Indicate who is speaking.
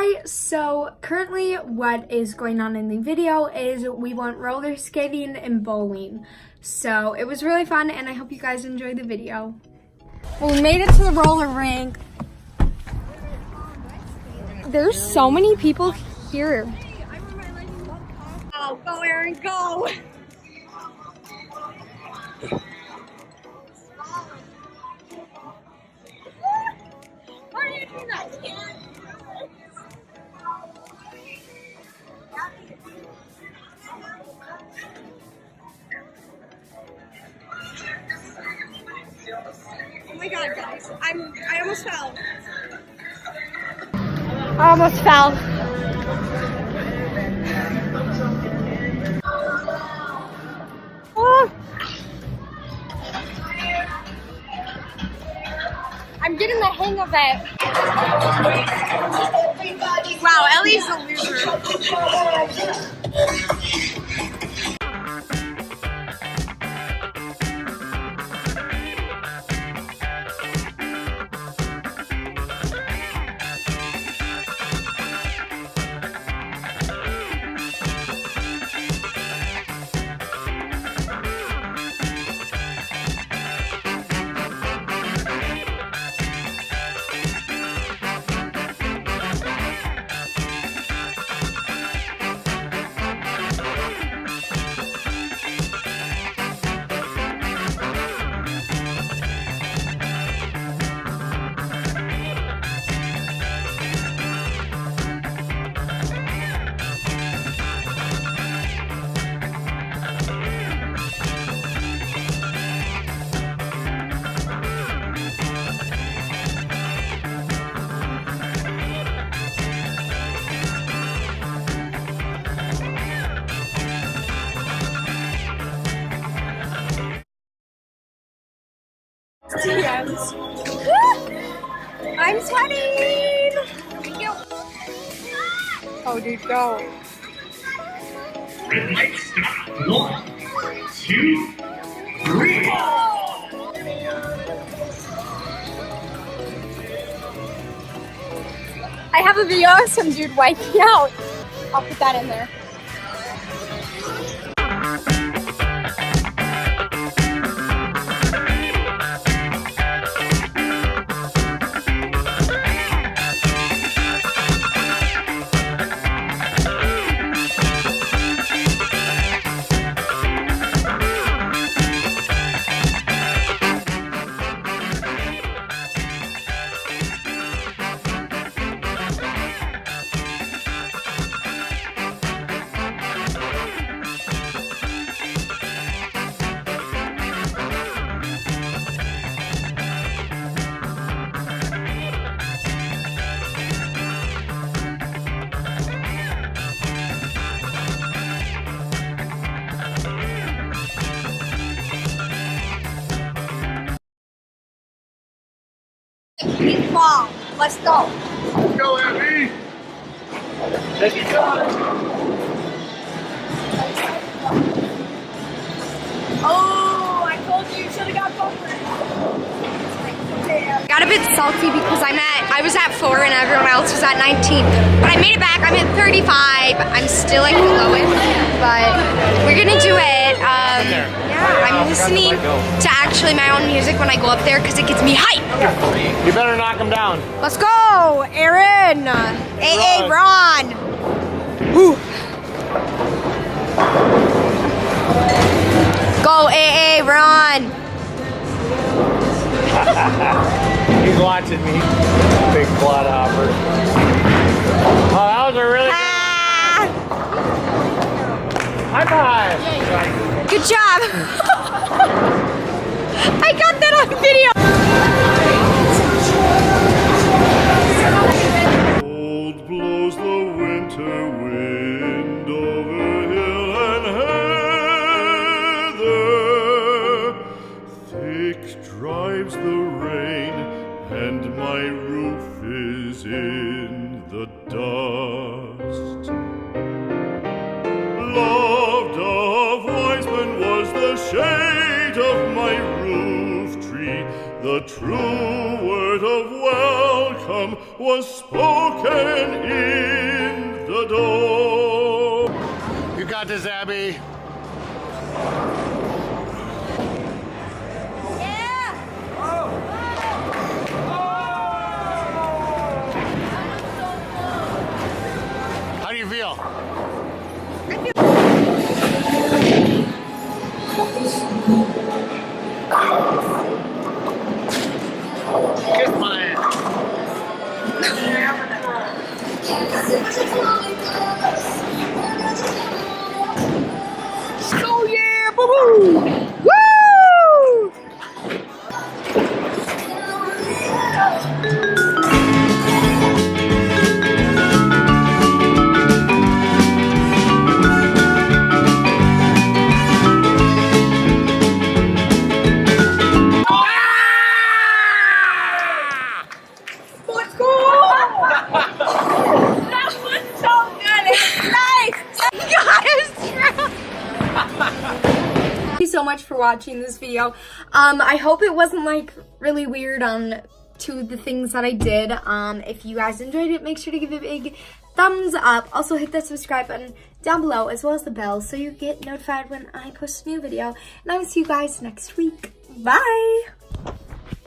Speaker 1: Hi, so currently what is going on in the video is we went roller skating and bowling. So it was really fun and I hope you guys enjoyed the video. Well, we made it to the roller rink. There's so many people here.
Speaker 2: Oh, go Aaron, go! Why are you doing that? Oh my god, guys. I almost fell.
Speaker 1: I almost fell. Oh. I'm getting the hang of it.
Speaker 2: Wow, Ellie's a loser.
Speaker 1: DMs. I'm sweating! Thank you. Oh, dude, go.
Speaker 3: Red light, stop. 1, 2, 3.
Speaker 1: I have a video of some dude wiping out. I'll put that in there.
Speaker 2: Ball. Let's go.
Speaker 3: Let's go, Abby. Let's go.
Speaker 2: Oh, I told you should have got both.
Speaker 1: Got a bit salty because I was at 4 and everyone else was at 19. But I made it back. I'm at 35. I'm still like the lowest, but we're gonna do it. Yeah, I'm listening to actually my own music when I go up there because it gets me hype.
Speaker 4: You better knock him down.
Speaker 1: Let's go, Aaron. AA Ron. Woo. Go AA Ron.
Speaker 4: He's watching me. Big blood hopper. Oh, that was a really high five.
Speaker 1: Good job. I got that on video.
Speaker 5: Cold blows the winter wind over hill and heather. Thick drives the rain, and my roof is in the dust. Loved of wise men was the shade of my roof tree, the true word of welcome was spoken in the door.
Speaker 4: You got this, Abby. How do you feel? Kiss my ass.
Speaker 1: Oh yeah, boo-boo! Woo!
Speaker 2: That was so good. It's nice.
Speaker 1: Thank you so much for watching this video. I hope it wasn't like really weird on to the things that I did. If you guys enjoyed it, make sure to give it a big thumbs up. Also hit that subscribe button down below as well as the bell so you get notified when I post a new video. And I will see you guys next week. Bye!